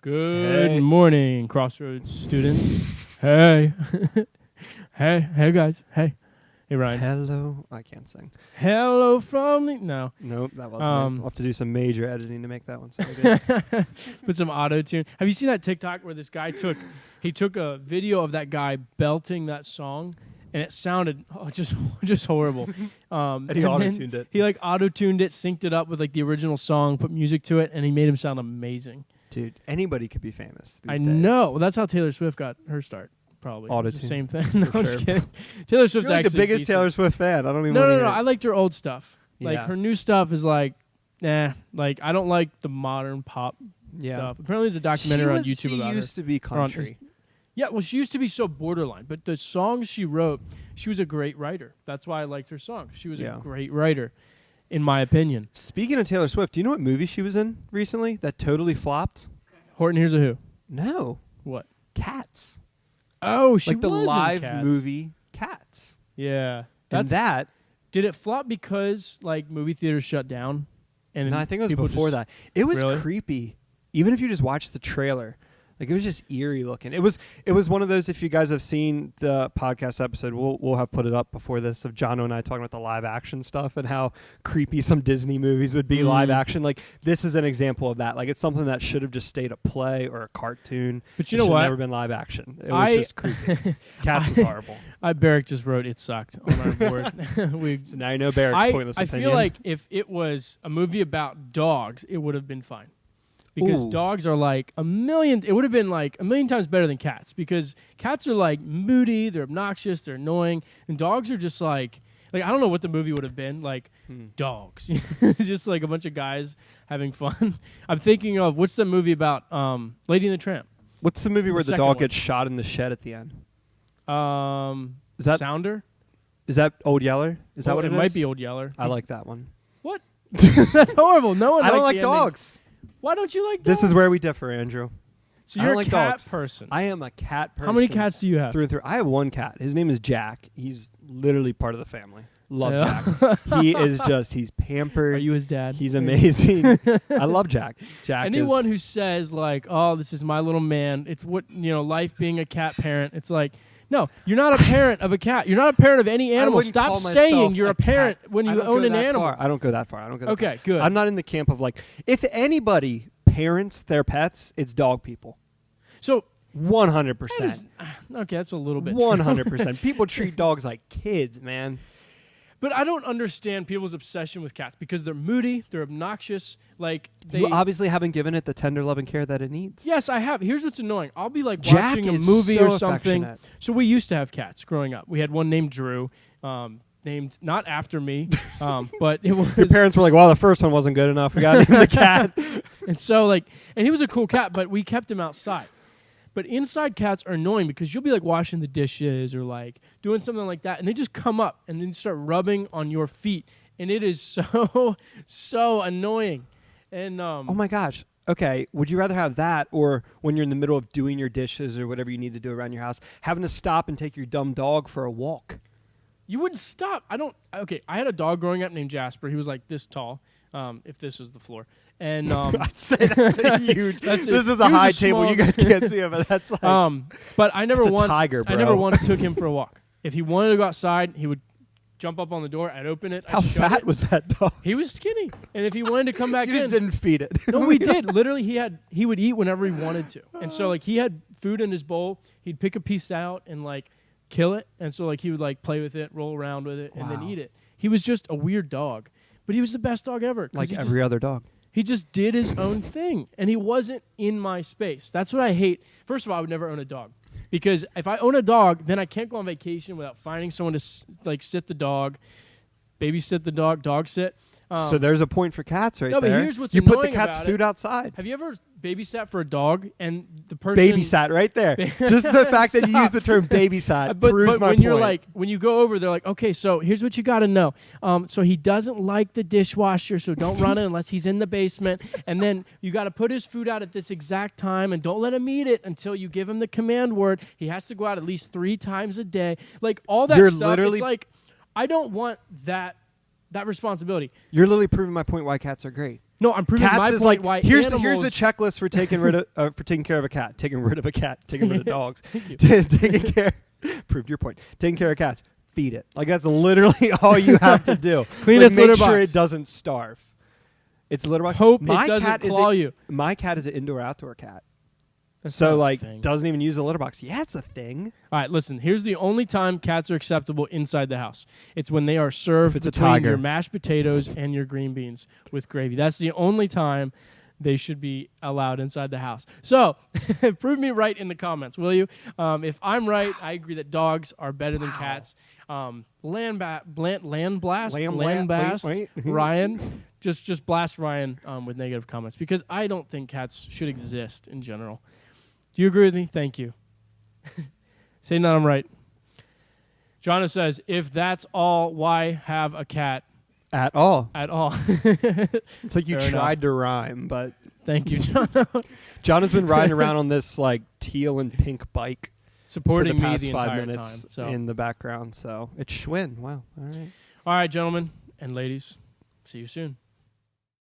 Good morning, Crossroads students. Hey. hey guys. Hey, Ryan. Hello. I can't sing. Hello from the... No. Nope, that wasn't it. I'll have to do some major editing to make that one sound good. Put some auto-tune. Have you seen that TikTok where this guy took a video of that guy belting that song, and it sounded just horrible. And he auto-tuned it. He auto-tuned it, synced it up with the original song, put music to it, and he made him sound amazing. Dude, anybody could be famous these I days. know. Well, that's how Taylor Swift got her start. Probably Auto-tune. It's the same thing. No, I'm just sure. kidding. Taylor Swift's You're like actually the biggest decent. Taylor Swift fan. I don't even No. hear I it. liked her old stuff. Yeah. Her new stuff is nah. I don't like the modern pop stuff. Apparently, there's a documentary on YouTube about her. She used to be country. Yeah, well, she used to be so borderline, but the songs she wrote, she was a great writer. That's why I liked her songs. She was a great writer, in my opinion. Speaking of Taylor Swift, do you know what movie she was in recently that totally flopped? Horton Hears a Who. No. What? Cats. Oh, she like the was in live Cats. movie Cats. Yeah. And that... Did it flop because movie theaters shut down? And No, I think it was people before just- that. It was Really? creepy. Even if you just watched the trailer. It was just eerie looking. It was one of those, if you guys have seen the podcast episode, we'll have put it up before this, of Jono and I talking about the live action stuff and how creepy some Disney movies would be live action. This is an example of that. It's something that should have just stayed a play or a cartoon. But you It know should what? have never been live action. It was just creepy. Cats was horrible. Barrick just wrote it sucked on our board. So now you know Barrick's pointless I opinion. feel like if it was a movie about dogs, it would have been fine. Because Ooh. dogs are it would have been a million times better than cats. Because cats are moody, they're obnoxious, they're annoying. And dogs are just I don't know what the movie would have been. Dogs. Just a bunch of guys having fun. I'm thinking of, what's the movie about Lady and the Tramp? What's the movie where the second dog one. gets shot in the shed at the end? Is that- Sounder? Is that Old Yeller? Is that what it is? It might be Old Yeller. I like that one. What? That's horrible. No one I don't liked like the ending. dogs. Why don't you like dogs? This is where we differ, Andrew. So I you're don't a like cat dogs. person. I am a cat person. How many cats do you have? Through and through. I have one cat. His name is Jack. He's literally part of the family. Love Yeah. Jack. He's pampered. Are you his dad? He's amazing. I love Jack. Anyone who says oh, this is my little man, it's what, life being a cat parent. It's no, you're not a parent of a cat. You're not a parent of any animal. Stop saying you're a parent when you own an animal. I don't go that far. Okay, good. I'm not in the camp of if anybody parents their pets, it's dog people. So 100%. Okay, that's a little bit true. 100%. People treat dogs like kids, man. But I don't understand people's obsession with cats because they're moody, they're obnoxious. You obviously haven't given it the tender love and care that it needs. Yes, I have. Here's what's annoying. I'll be Jack watching a is movie so or something. affectionate. So we used to have cats growing up. We had one named Drew, named not after me, but it was. Your parents were like, "Well, the first one wasn't good enough. We got to name the cat." And so and he was a cool cat, but we kept him outside. But inside cats are annoying because you'll be washing the dishes or doing something like that, and they just come up and then start rubbing on your feet, and it is so annoying. And Oh my gosh. Okay, would you rather have that, or when you're in the middle of doing your dishes or whatever you need to do around your house, having to stop and take your dumb dog for a walk? You wouldn't stop. I had a dog growing up named Jasper. He was this tall, if this was the floor. And I'd say that's a huge. This is a high table. You guys can't see it, but that's but I never It's a once. tiger, bro. I never once took him for a walk. If he wanted to go outside, he would jump up on the door. I'd open it. How I'd shut fat it. was that dog? He was skinny, and if he wanted to come back You just in, didn't feed it. no, we did. Literally, he would eat whenever he wanted to, and so he had food in his bowl. He'd pick a piece out and kill it, and so he would play with it, roll around with it, and then Wow. eat it. He was just a weird dog, but he was the best dog ever. 'cause Like he every other dog. He just did his own thing, and he wasn't in my space. That's what I hate. First of all, I would never own a dog, because if I own a dog, then I can't go on vacation without finding someone to sit the dog, babysit the dog sit. So there's a point for cats right no, there. but here's what's you put the annoying cat's about food it. outside. Have you ever babysat for a dog and the person Babysat right there. Just the fact that you use the term babysat proves but my when point. you're when you go over, they're okay, so here's what you got to know. So he doesn't like the dishwasher, so don't run it unless he's in the basement. And then you got to put his food out at this exact time, and don't let him eat it until you give him the command word. He has to go out at least 3 times a day. All that You're stuff. literally- It's I don't want that responsibility. You're literally proving my point why cats are great. No, I'm proving Cats my is point. like Why here's animals, the checklist for taking rid of for taking care of a cat, taking rid of a cat, taking rid of dogs, Thank you. taking care. Proved your point. Taking care of cats, feed it. Like that's literally all you have to do. Clean like, its make litter sure box. it doesn't starve. It's litter box. Hope my it doesn't cat claw you. My cat is an indoor-outdoor cat. That's So not a like thing. doesn't even use the litter box. Yeah, it's a thing. All right, listen. Here's the only time cats are acceptable inside the house. It's when they are served If it's a between tiger. your mashed potatoes and your green beans with gravy. That's the only time they should be allowed inside the house. So, prove me right in the comments, will you? If I'm right, I agree that dogs are better than cats. Landblast Wait. Ryan. Just blast Ryan with negative comments because I don't think cats should exist in general. Do you agree with me? Thank you. Say none, I'm right. Jonna says, if that's all, why have a cat At all. at all? It's like you Fair tried to rhyme, but Thank you, Jonna. John has been riding around on this like teal and pink bike Supporting for the me past the 5 entire minutes time. So. in the background. So it's Schwinn. Wow. All right. All right, gentlemen and ladies. See you soon.